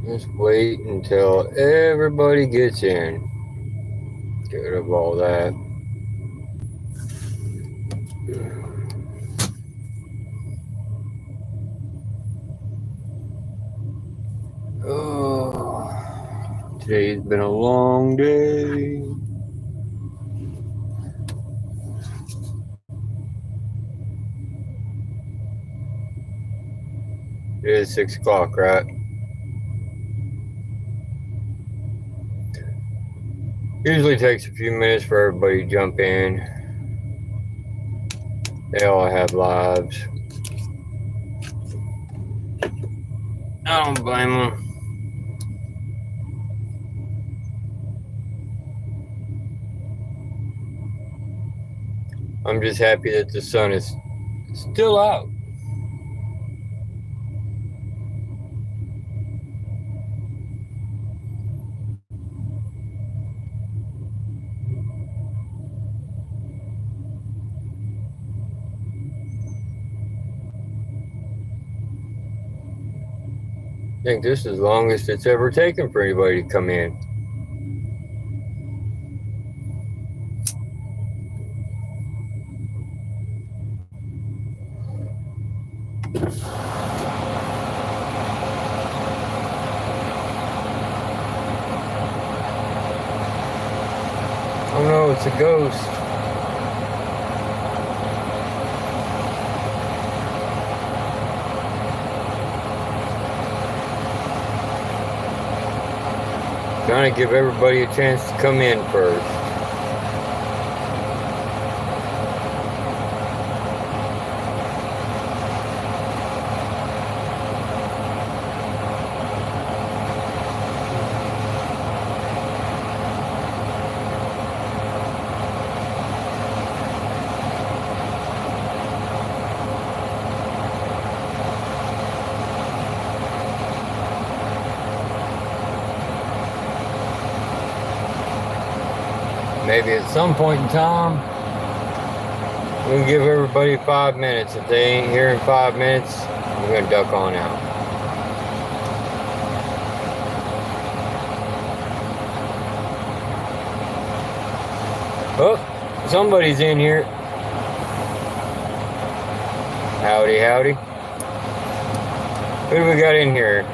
Just wait until everybody gets in. Get rid of all that. Oh, today's been a long day. It is 6 o'clock, right? Usually takes a few minutes for everybody to jump in. They all have lives. I don't blame them. I'm just happy that the sun is still out. I think this is the longest it's ever taken for anybody to come in. Oh no, it's a ghost. Trying to give everybody a chance to come in first. Maybe at some point in time, we can give everybody 5 minutes. If they ain't here in 5 minutes, we're going to duck on out. Oh, somebody's in here. Howdy, howdy. Who do we got in here?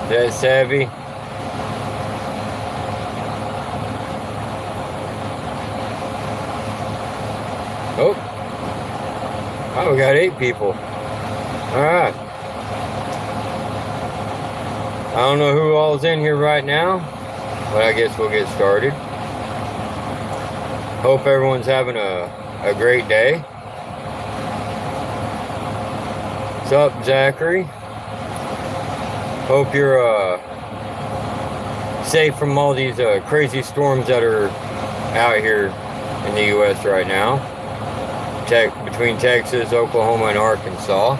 Is that Savvy? Oh, we got 8 people. Alright. I don't know who all's in here right now, but I guess we'll get started. Hope everyone's having a great day. What's up, Zachary? Hope you're safe from all these crazy storms that are out here in the U.S. right now. Between Texas, Oklahoma, and Arkansas.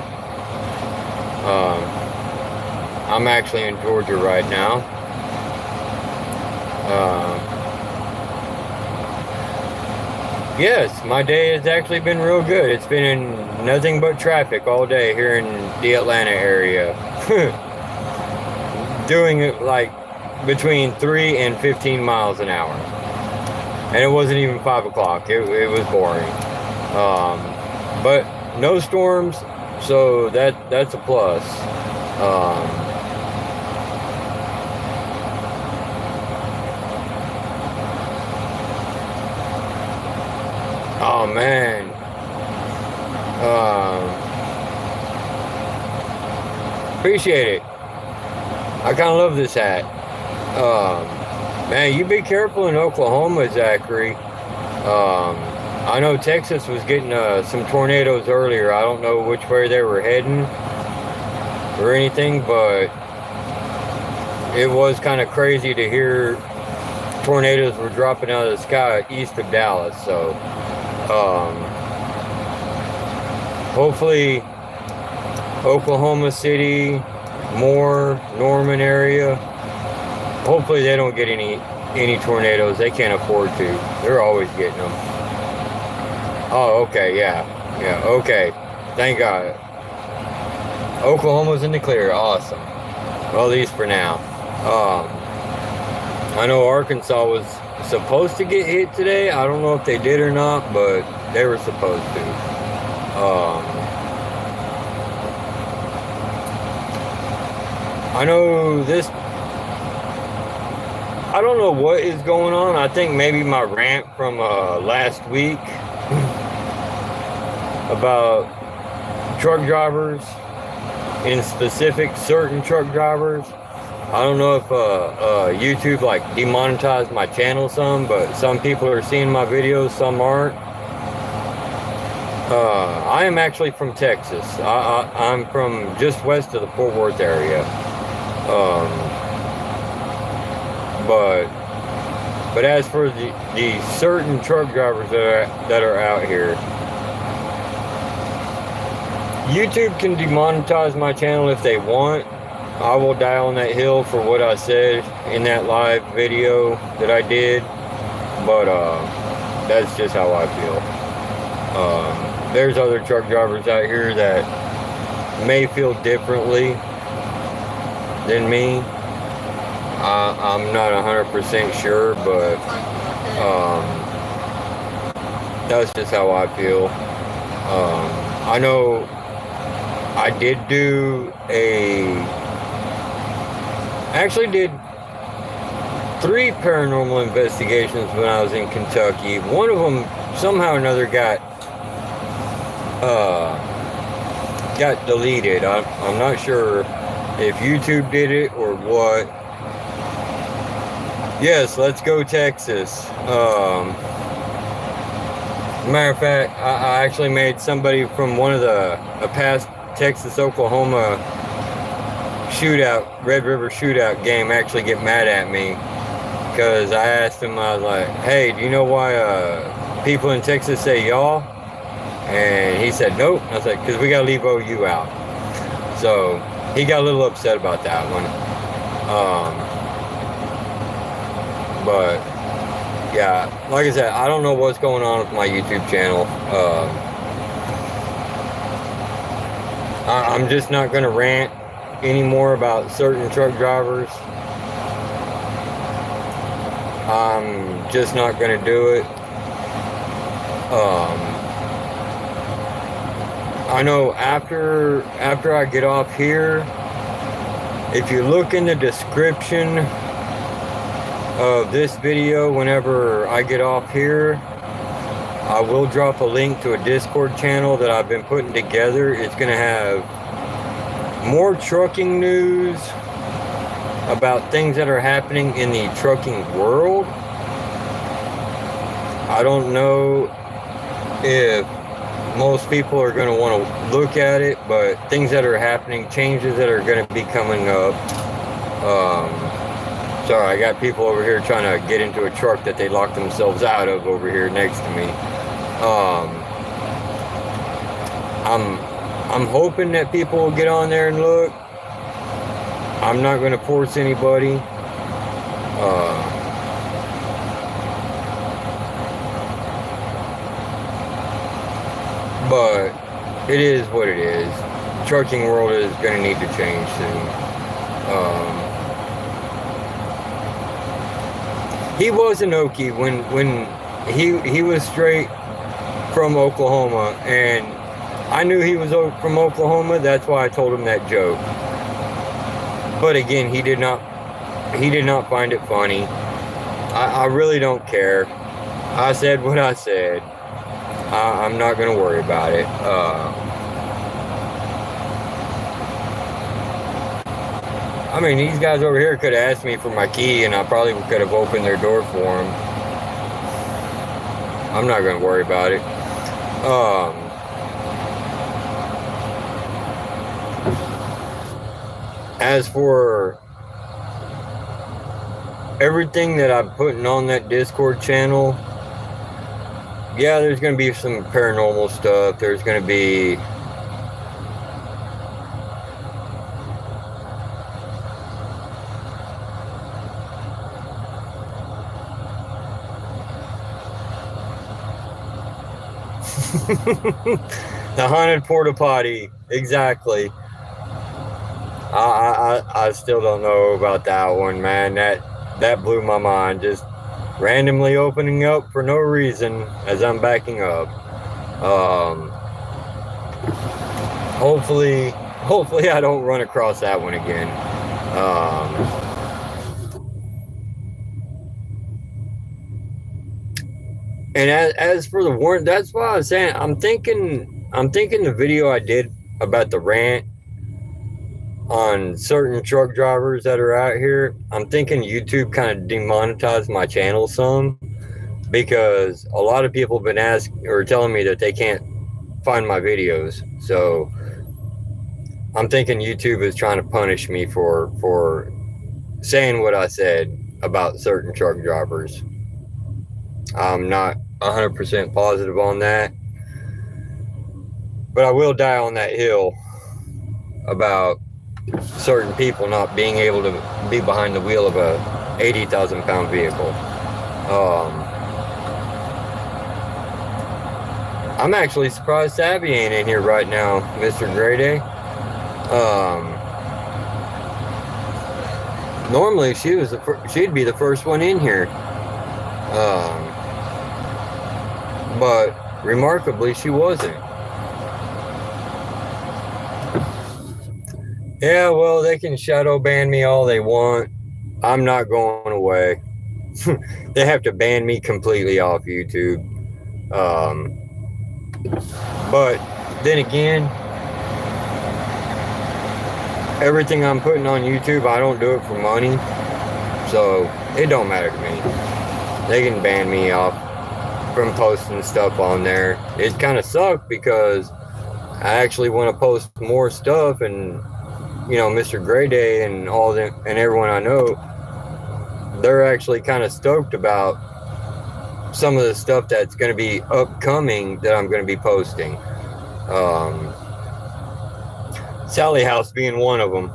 I'm actually in Georgia right now. Yes, my day has actually been real good. It's been in nothing but traffic all day here in the Atlanta area. Doing it like between 3 and 15 miles an hour. And it wasn't even 5 o'clock. It was boring. But no storms, so that's a plus. Oh man. Appreciate it. I kind of love this hat. Man, you be careful in Oklahoma, Zachary. I know Texas was getting some tornadoes earlier. I don't know which way they were heading or anything, but it was kind of crazy to hear tornadoes were dropping out of the sky east of Dallas. So hopefully Oklahoma City, Moore, Norman area, hopefully they don't get any tornadoes. They can't afford to. They're always getting them. Oh, okay, yeah, okay. Thank God. Oklahoma's in the clear. Awesome. Well, at least for now. I know Arkansas was supposed to get hit today. I don't know if they did or not, but they were supposed to. I know this. I don't know what is going on. I think maybe my rant from last week about truck drivers, in specific certain truck drivers. I don't know if YouTube like demonetized my channel some, but some people are seeing my videos, some aren't. I am actually from Texas. I'm from just west of the Fort Worth area. But as for the certain truck drivers that are out here, YouTube can demonetize my channel if they want. I will die on that hill for what I said in that live video that I did, but that's just how I feel. There's other truck drivers out here that may feel differently than me. I'm not 100% sure, but that's just how I feel. I know I did do actually did 3 paranormal investigations when I was in Kentucky. One of them somehow or another got deleted. I'm not sure if YouTube did it or what. Yes, let's go Texas. Matter of fact, I actually made somebody from one of a past Texas-Oklahoma Red River shootout game actually get mad at me, because I asked him, I was like, hey, do you know why people in Texas say y'all? And he said nope. I was like, because we gotta leave OU out. So he got a little upset about that one. But yeah, like I said, I don't know what's going on with my YouTube channel. I'm just not gonna rant anymore about certain truck drivers. I'm just not gonna do it. I know after I get off here, if you look in the description of this video, whenever I get off here, I will drop a link to a Discord channel that I've been putting together. It's gonna have more trucking news about things that are happening in the trucking world. I don't know if most people are going to want to look at it, but things that are happening, changes that are going to be coming up. Sorry, I got people over here trying to get into a truck that they locked themselves out of over here next to me. I'm hoping that people will get on there and look. I'm not going to force anybody. But it is what it is. Trucking world is going to need to change soon. He was an Okie when he was straight from Oklahoma, and I knew he was from Oklahoma. That's why I told him that joke. But again, he did not find it funny. I really don't care. I said what I said. I'm not going to worry about it. I mean, these guys over here could have asked me for my key, and I probably could have opened their door for them. I'm not going to worry about it. As for everything that I'm putting on that Discord channel, yeah, there's going to be some paranormal stuff. There's going to be the haunted porta potty, exactly. I still don't know about that one, man. That blew my mind. Just randomly opening up for no reason as I'm backing up. Um, hopefully I don't run across that one again. And as for the warrant, that's why I was saying I'm thinking the video I did about the rant on certain truck drivers that are out here. I'm thinking YouTube kind of demonetized my channel some because a lot of people have been asking or telling me that they can't find my videos. So I'm thinking YouTube is trying to punish me for saying what I said about certain truck drivers. I'm not 100% positive on that, but I will die on that hill about certain people not being able to be behind the wheel of a 80,000 pound vehicle. I'm actually surprised Savvy ain't in here right now, Mr. Grady. Normally she'd be the first one in here. But remarkably she wasn't. Yeah, well, they can shadow ban me all they want. I'm not going away. They have to ban me completely off YouTube. But then again, everything I'm putting on YouTube, I don't do it for money. So it don't matter to me. They can ban me off from posting stuff on there. It kind of sucked because I actually want to post more stuff, and Mr. Gray Day and all them and everyone I know, they're actually kind of stoked about some of the stuff that's going to be upcoming that I'm going to be posting. Sally House being one of them.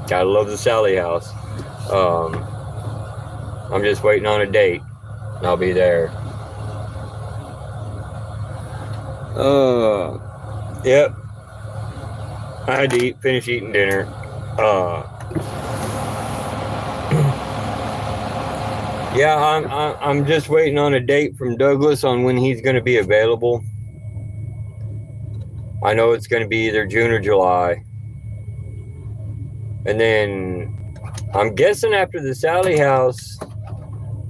Gotta love the Sally House. I'm just waiting on a date and I'll be there. Yep. I had to finish eating dinner. Yeah, I'm just waiting on a date from Douglas on when he's going to be available. I know it's going to be either June or July. And then I'm guessing after the Sally House,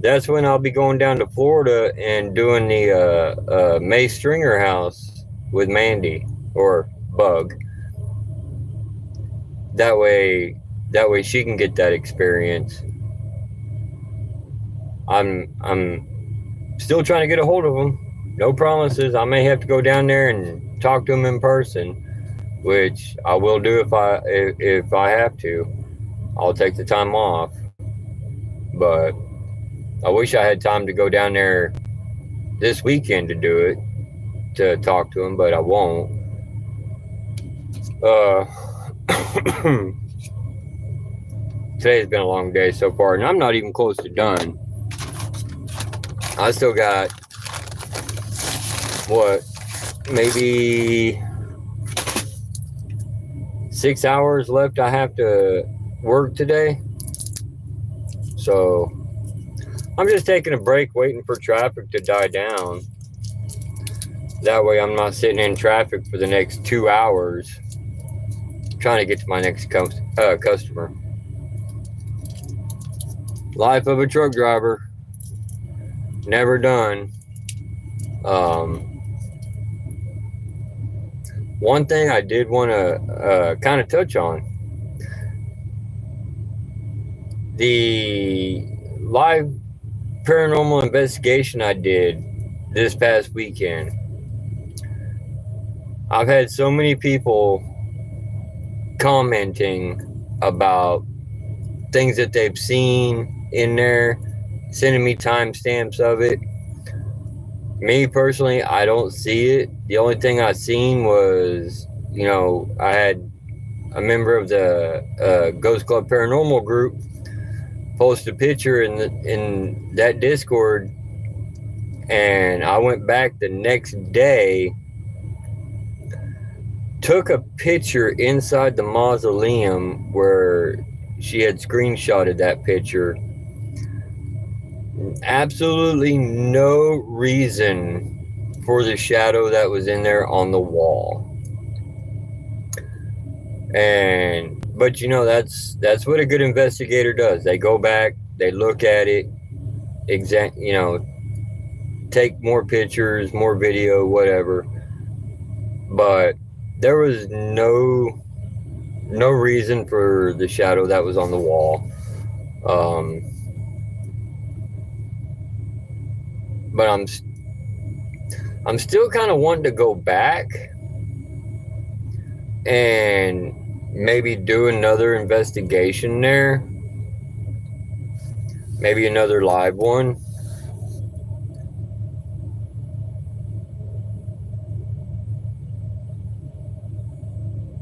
that's when I'll be going down to Florida and doing the May Stringer house with Mandy or Bug. That way she can get that experience. I'm still trying to get a hold of him. No promises. I may have to go down there and talk to him in person, which I will do if I have to. I'll take the time off. But I wish I had time to go down there this weekend to do it, to talk to him, but I won't. Today's been a long day so far, and I'm not even close to done. I still got, maybe 6 hours left I have to work today. So I'm just taking a break, waiting for traffic to die down. That way I'm not sitting in traffic for the next 2 hours trying to get to my next customer. Life of a truck driver. Never done. One thing I did want to kind of touch on. The live paranormal investigation I did this past weekend. I've had so many people commenting about things that they've seen in there, sending me timestamps of it. Me personally, I don't see it. The only thing I seen was, I had a member of the Ghost Club Paranormal group post a picture in that Discord, and I went back the next day took a picture inside the mausoleum where she had screenshotted that picture. Absolutely no reason for the shadow that was in there on the wall. But you know, that's what a good investigator does. They go back, they look at it, you know, take more pictures, more video, whatever. But there was no reason for the shadow that was on the wall. But I'm still kind of wanting to go back and maybe do another investigation there. Maybe another live one.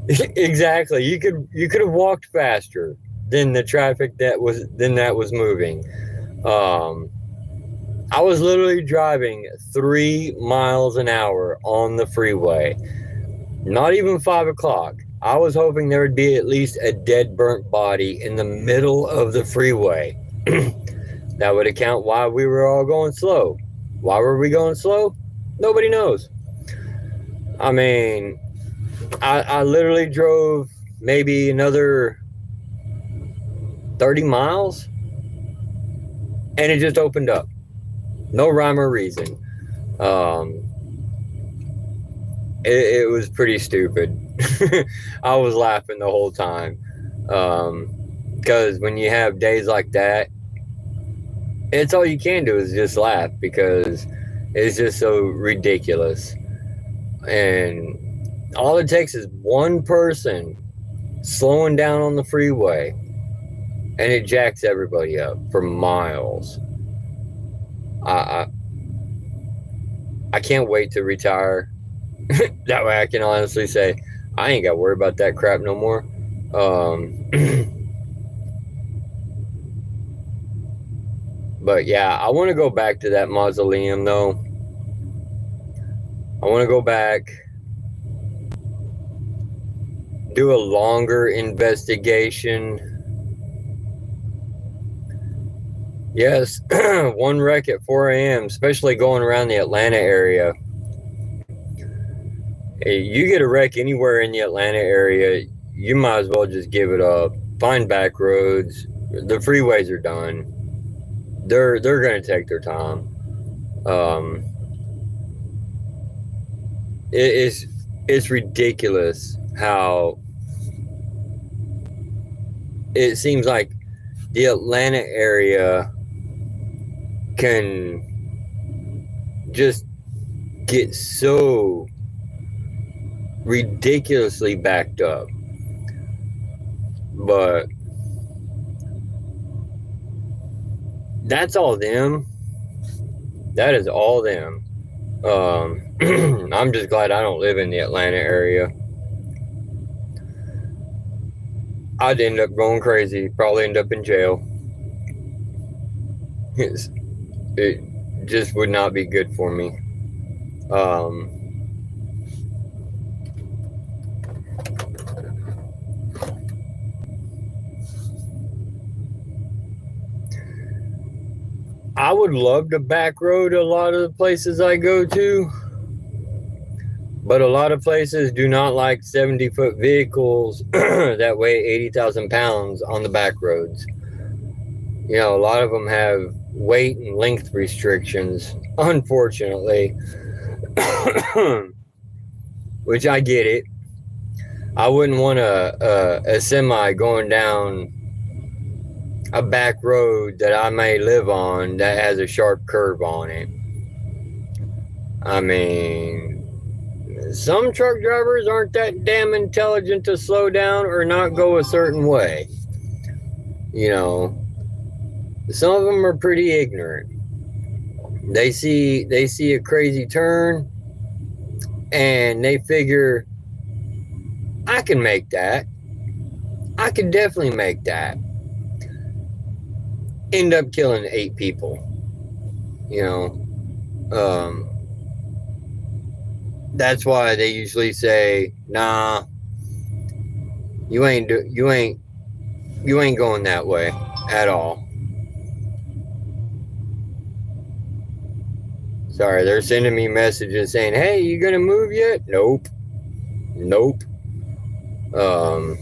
Exactly. You could have walked faster than the traffic that was moving. I was literally driving 3 miles an hour on the freeway. Not even 5 o'clock. I was hoping there would be at least a dead, burnt body in the middle of the freeway. That would account why we were all going slow. Why were we going slow? Nobody knows. I mean, I literally drove maybe another 30 miles and it just opened up. No rhyme or reason. It was pretty stupid. I was laughing the whole time. Because when you have days like that, it's all you can do is just laugh because it's just so ridiculous. And all it takes is one person slowing down on the freeway and it jacks everybody up for miles. I can't wait to retire. That way I can honestly say I ain't got to worry about that crap no more. But yeah, I want to go back to that mausoleum though. I want to go back, do a longer investigation. Yes, one wreck at 4 a.m., especially going around the Atlanta area. Hey, you get a wreck anywhere in the Atlanta area, you might as well just give it up. Find back roads. The freeways are done. They're going to take their time. It's ridiculous how it seems like the Atlanta area can just get so ridiculously backed up. But that's all them. That is all them. I'm just glad I don't live in the Atlanta area. I'd end up going crazy, probably end up in jail. It just would not be good for me. I would love to back road a lot of the places I go to, but a lot of places do not like 70-foot vehicles that weigh 80,000 pounds on the back roads. You know, a lot of them have weight and length restrictions, unfortunately, which I get it. I wouldn't want a semi going down a back road that I may live on that has a sharp curve on it. I mean, some truck drivers aren't that damn intelligent to slow down or not go a certain way. You know, some of them are pretty ignorant. They see a crazy turn and they figure, I can make that. I can definitely make that. End up killing 8 people. You know, That's why they usually say, "Nah, you ain't going that way at all." Sorry, they're sending me messages saying, "Hey, you gonna move yet?" Nope, nope. Um,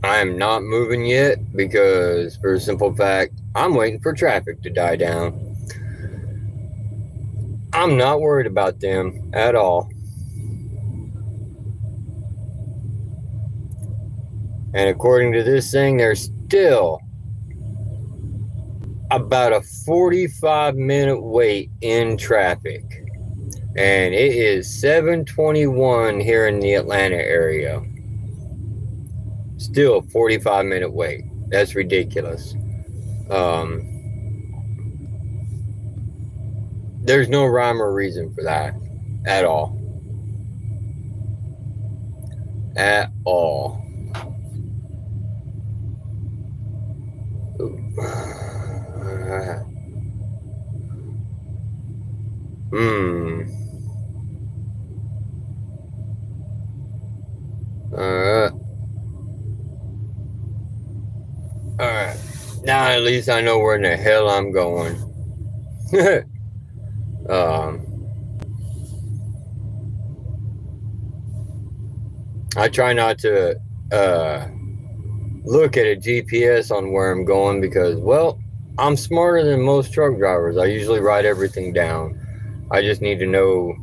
I am not moving yet because, for a simple fact, I'm waiting for traffic to die down. I'm not worried about them at all. And according to this thing, there's still about a 45-minute wait in traffic. And it is 7:21 here in the Atlanta area. Still a 45-minute wait. That's ridiculous. There's no rhyme or reason for that at all. At all. Alright. Alright. Now at least I know where in the hell I'm going. I try not to look at a GPS on where I'm going because, well, I'm smarter than most truck drivers. I usually write everything down. I just need to know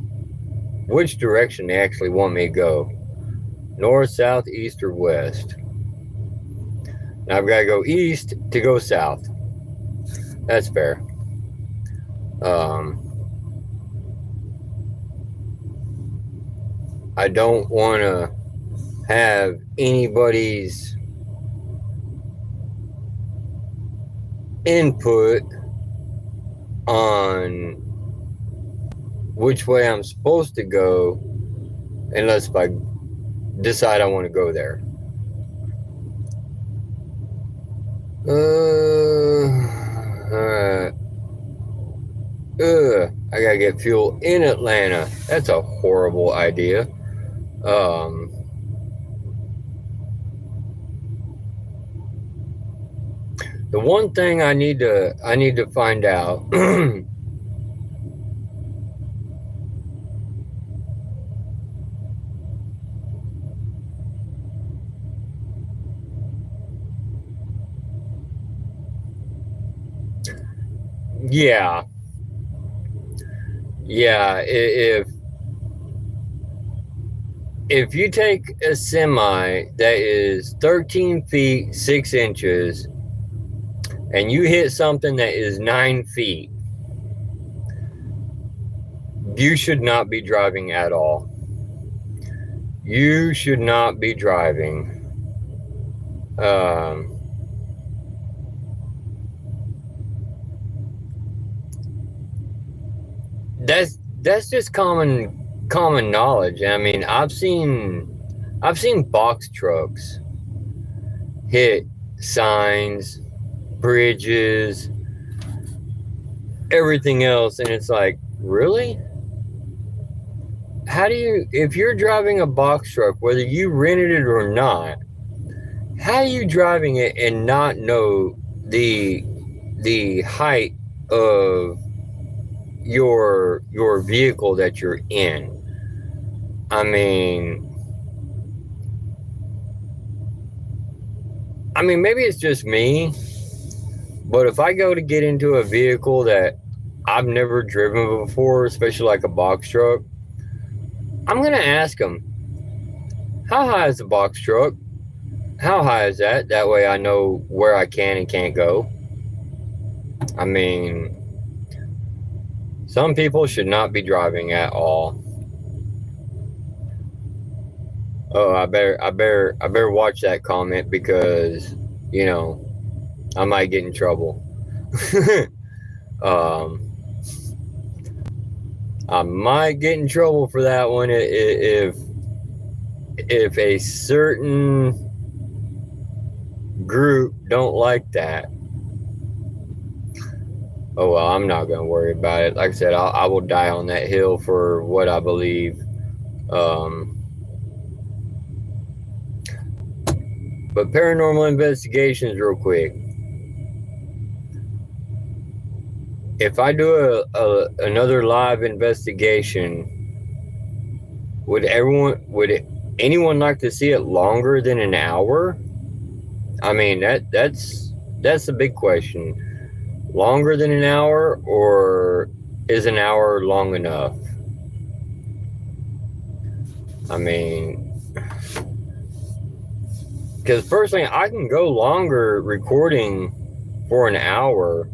which direction they actually want me to go. North, south, east, or west. Now I've got to go east to go south. That's fair. I don't want to have anybody's input on which way I'm supposed to go unless I decide I want to go there. Alright. I gotta get fuel in Atlanta. That's a horrible idea. The one thing I need to find out yeah, if you take a semi that is 13 feet 6 inches and you hit something that is 9 feet, you should not be driving at all. You should not be driving. That's just common knowledge. I mean, I've seen box trucks hit signs, bridges, everything else, and it's like, really? How do you, if you're driving a box truck, whether you rented it or not, how are you driving it and not know the height of your vehicle that you're in? I mean, maybe it's just me, but if I go to get into a vehicle that I've never driven before, especially like a box truck, I'm gonna ask them, how high is the box truck? How high is that? That way I know where I can and can't go. I mean, some people should not be driving at all. Oh, I better watch that comment because, you know, I might get in trouble. I might get in trouble for that one if a certain group don't like that. Oh well, I'm not gonna worry about it. Like I said, I will die on that hill for what I believe. Um, but paranormal investigations, real quick. If I do another live investigation, would anyone like to see it longer than an hour? I mean that's a big question. Longer than an hour, or is an hour long enough? I mean, because personally, I can go longer recording for an hour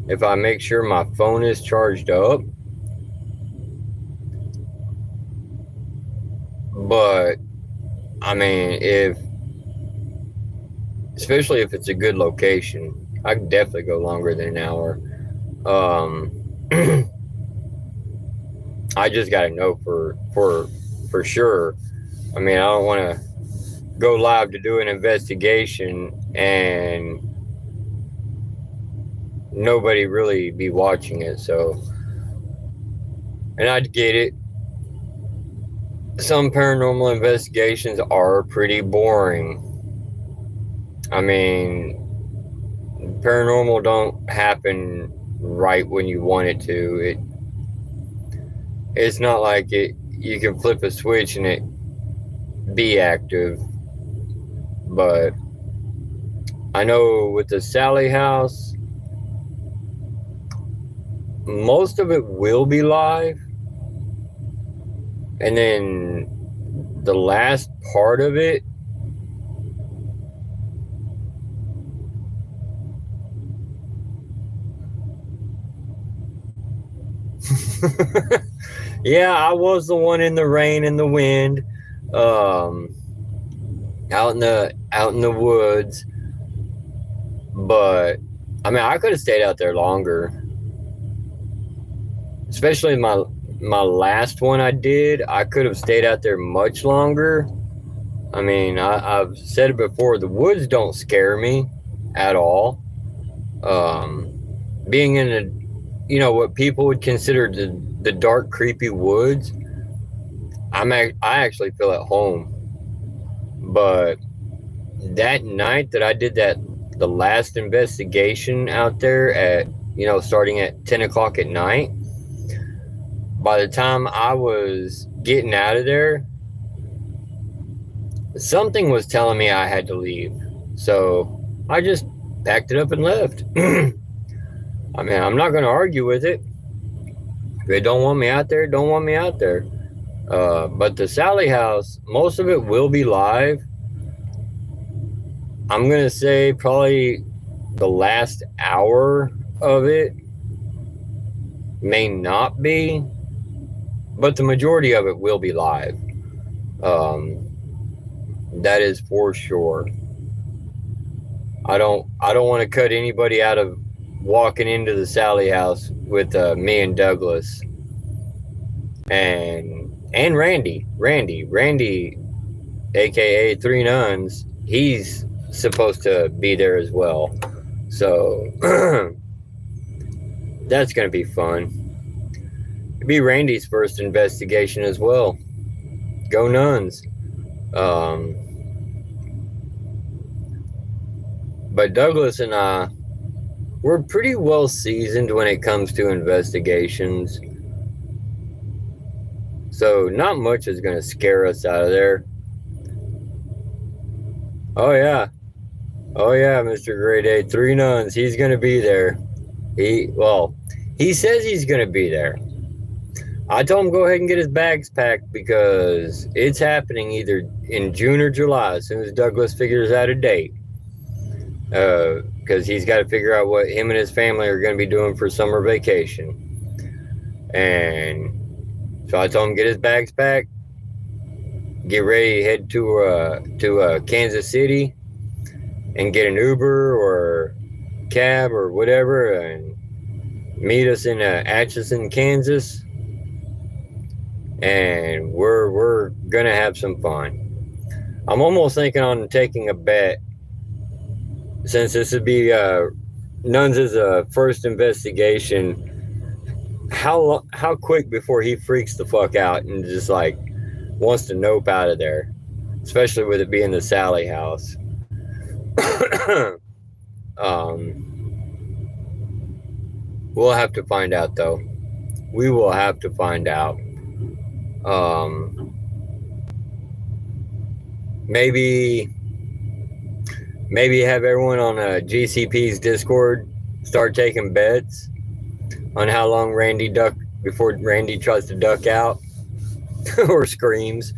if I make sure my phone is charged up. But I mean, especially if it's a good location, I can definitely go longer than an hour. Um, I just got to know for sure. I mean, I don't want to go live to do an investigation and nobody really be watching it. So, and I'd get it. Some paranormal investigations are pretty boring. I mean, paranormal don't happen right when you want it to. It's not like you can flip a switch and it be active. But I know with the Sally house, most of it will be live. And then the last part of it, yeah, I was the one in the rain and the wind, out in the woods. But I mean, I could have stayed out there longer. Especially my last one I did, I could have stayed out there much longer. I mean, I've said it before, the woods don't scare me at all. Being in what people would consider the dark, creepy woods, I actually feel at home. But that night that I did the last investigation out there at, starting at 10 o'clock at night, by the time I was getting out of there, something was telling me I had to leave. So I just packed it up and left. I mean, I'm not going to argue with it. If they don't want me out there, don't want me out there. But the Sally house, most of it will be live. I'm going to say probably the last hour of it may not be, but the majority of it will be live. That is for sure. I don't want to cut anybody out of walking into the Sally house with me and Douglas and Randy, aka Three Nuns. He's supposed to be there as well, so that's gonna be fun. It'd be Randy's first investigation as well. Go Nuns. But Douglas and I, we're pretty well seasoned when it comes to investigations. So not much is going to scare us out of there. Oh yeah, Mr. Great A, Three Nuns, he's going to be there. He says he's going to be there. I told him go ahead and get his bags packed because it's happening either in June or July as soon as Douglas figures out a date. Because he's got to figure out what him and his family are going to be doing for summer vacation. And so I told him get his bags packed, get ready, head to Kansas City, and get an Uber or cab or whatever, and meet us in Atchison, Kansas. And we're gonna have some fun. I'm almost thinking on taking a bet, since this would be Nuns is a first investigation. How quick before he freaks the fuck out and just like wants to nope out of there, especially with it being the Sally house. We'll have to find out though. We will have to find out. Maybe have everyone on GCP's Discord start taking bets on how long Randy before Randy tries to duck out or screams.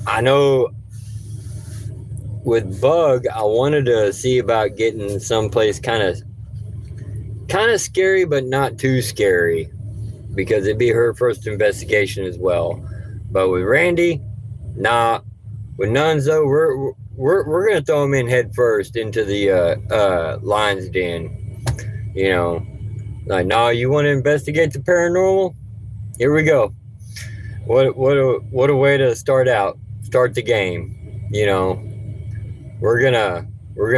I know with Bug, I wanted to see about getting someplace kind of scary, but not too scary, because it'd be her first investigation as well. But with Randy, nah. With Nuns though, we're gonna throw him in head first into the lion's den. You know, like, nah, you want to investigate the paranormal? Here we go. What a way to start the game. You know, we're gonna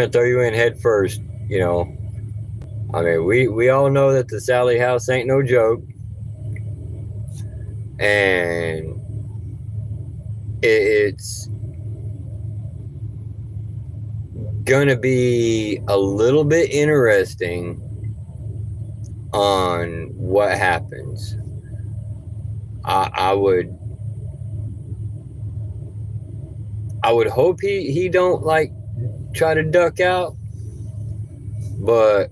throw you in head first. You know, I mean, we all know that the Sally house ain't no joke, and it's gonna be a little bit interesting on what happens. I would hope he don't like try to duck out, but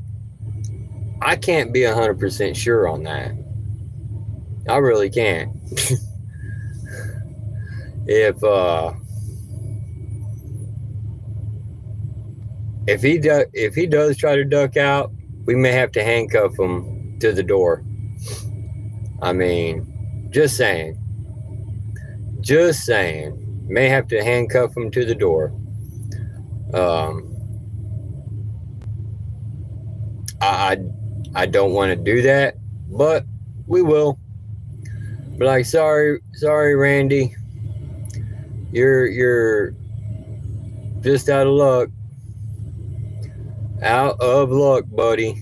I can't be 100% sure on that. I really can't. If he does try to duck out, we may have to handcuff him to the door. I mean, just saying. May have to handcuff him to the door. I don't want to do that, but we will. But like, sorry, Randy. You're just out of luck. Out of luck, buddy.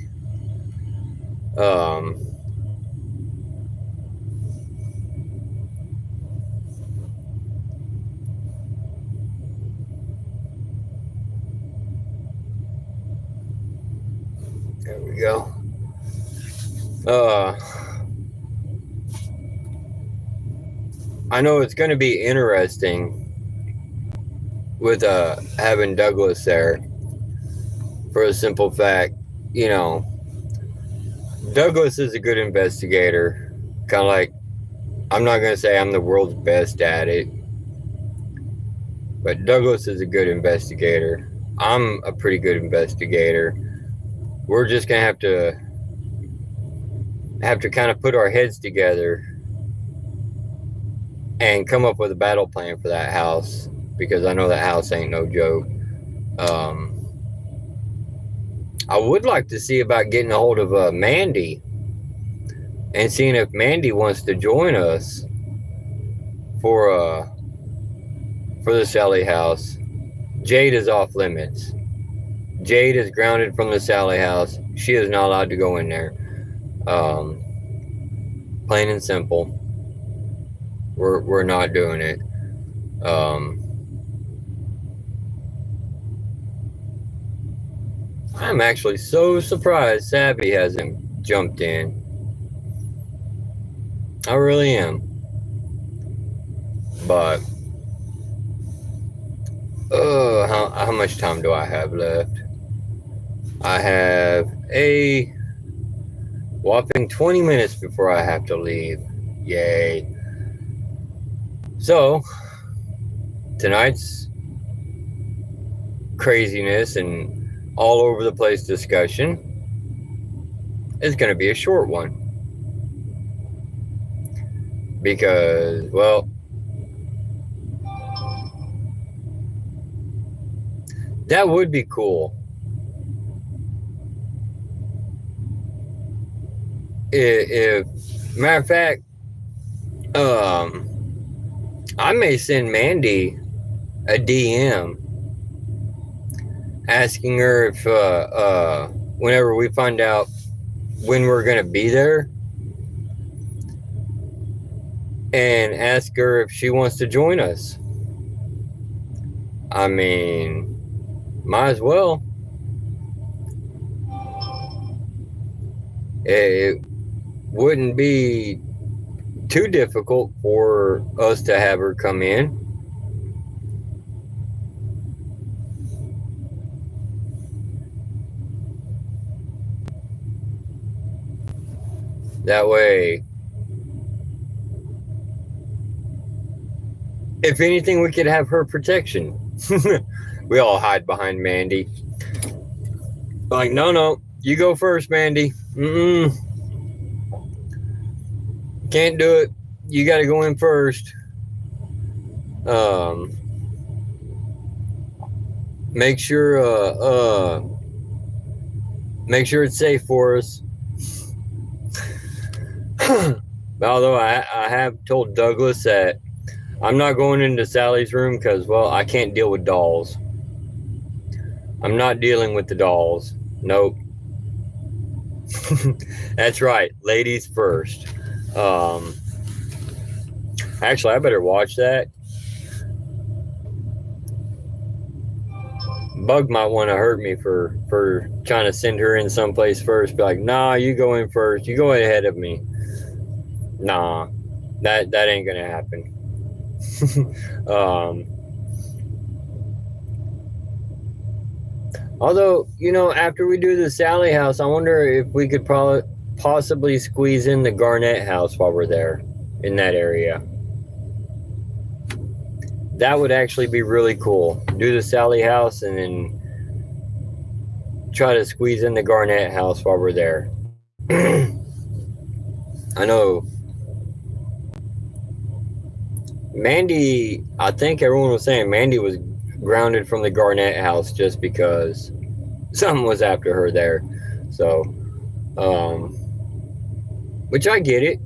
There we go. I know it's going to be interesting with having Douglas there, for a simple fact, you know, Douglas is a good investigator. Kind of like, I'm not going to say I'm the world's best at it, but Douglas is a good investigator. I'm a pretty good investigator. We're just going to have to kind of put our heads together and come up with a battle plan for that house, because I know that house ain't no joke. I would like to see about getting a hold of Mandy and seeing if Mandy wants to join us for the Sally house. Jade is off limits. Jade is grounded from the Sally house. She is not allowed to go in there. Plain and simple. We're not doing it. I'm actually so surprised Savvy hasn't jumped in. I really am. But how much time do I have left? I have a whopping 20 minutes before I have to leave. Yay. So, tonight's craziness and all over the place discussion is going to be a short one. Because, well, that would be cool. If matter of fact, I may send Mandy a DM asking her if whenever we find out when we're gonna be there, and ask her if she wants to join us. I mean, might as well. It wouldn't be too difficult for us to have her come in. That way, if anything, we could have her protection. We all hide behind Mandy. Like, no, you go first, Mandy. Can't do it. You got to go in first. Make sure it's safe for us. Although I have told Douglas that I'm not going into Sally's room because, well, I can't deal with dolls. I'm not dealing with the dolls. Nope. That's right. Ladies first. Actually, I better watch that. Bug might want to hurt me for trying to send her in someplace first. Be like, nah, you go in first. You go ahead of me. Nah, that ain't gonna happen. Although, after we do the Sally house, I wonder if we could possibly squeeze in the Garnett house while we're there in that area. That would actually be really cool. Do the Sally house and then try to squeeze in the Garnett house while we're there. I know Mandy, I think everyone was saying Mandy was grounded from the Garnett house just because something was after her there. So, which I get it.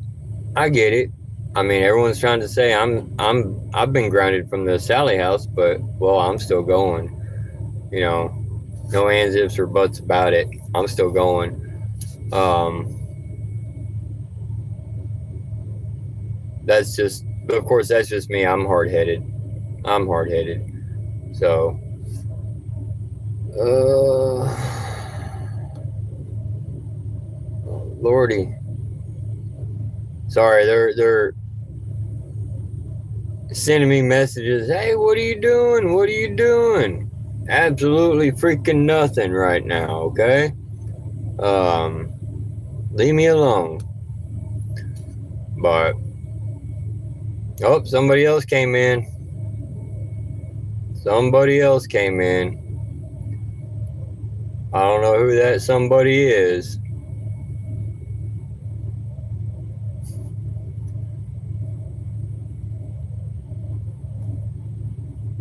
I mean, everyone's trying to say I've been grounded from the Sally house, but well, I'm still going. No ands, ifs, or buts about it. I'm still going. That's just, of course, that's just me. I'm hard-headed. So, Lordy. Sorry, they're sending me messages. Hey, what are you doing? What are you doing? Absolutely freaking nothing right now, okay? Leave me alone. But, oh, somebody else came in. I don't know who that somebody is.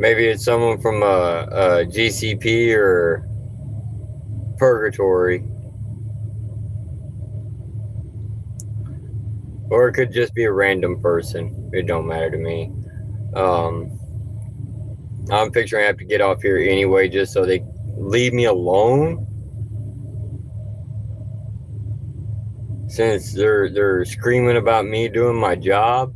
Maybe it's someone from a GCP or Purgatory. Or it could just be a random person. It don't matter to me. I'm picturing I have to get off here anyway just so they leave me alone. Since they're screaming about me doing my job.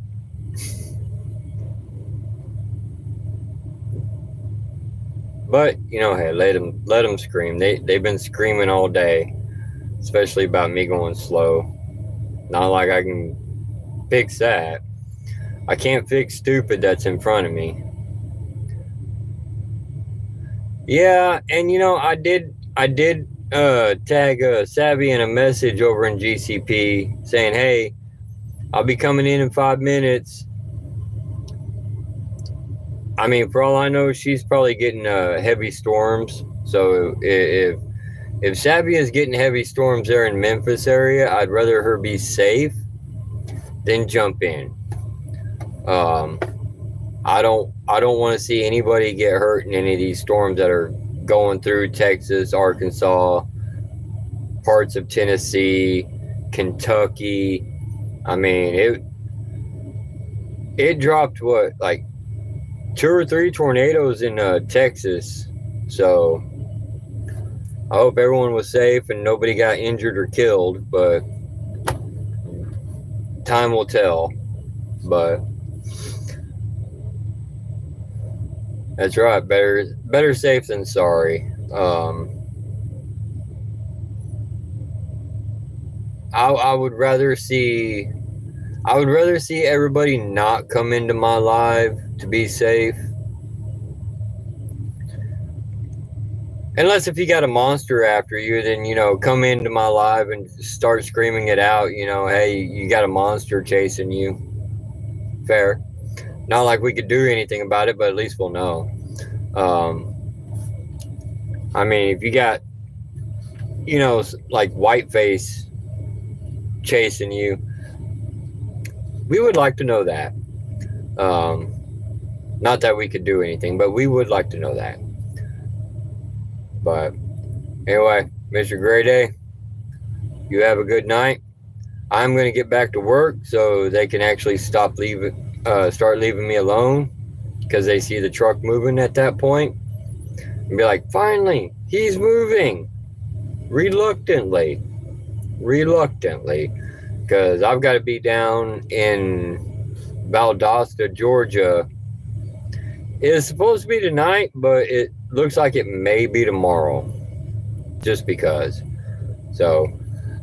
But, hey, let them scream. They've been screaming all day, especially about me going slow. Not like I can fix that. I can't fix stupid that's in front of me. Yeah, and I did tag Savvy in a message over in GCP saying, hey, I'll be coming in 5 minutes. I mean, for all I know, she's probably getting heavy storms. So if Savvy is getting heavy storms there in Memphis area, I'd rather her be safe than jump in. I don't want to see anybody get hurt in any of these storms that are going through Texas, Arkansas, parts of Tennessee, Kentucky. I mean, it dropped what, like 2 or 3 tornadoes in Texas. So I hope everyone was safe and nobody got injured or killed, but time will tell. But that's right, better safe than sorry. I would rather see everybody not come into my live to be safe. Unless if you got a monster after you, then, you know, come into my live and start screaming it out, you know, hey, you got a monster chasing you. Fair. Not like we could do anything about it, but at least we'll know. I mean, if you got, you know, like Whiteface chasing you, we would like to know that. Not that we could do anything, but we would like to know that. But anyway, Mr. Gray Day, you have a good night. I'm going to get back to work so they can actually start leaving me alone, because they see the truck moving at that point and be like, finally, he's moving. Reluctantly, because I've got to be down in Valdosta, Georgia. It's supposed to be tonight, but it looks like it may be tomorrow, just because. So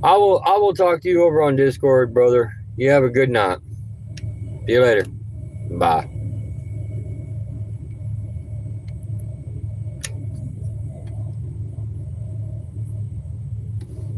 I will talk to you over on Discord, brother. You have a good night. See you later. Bye.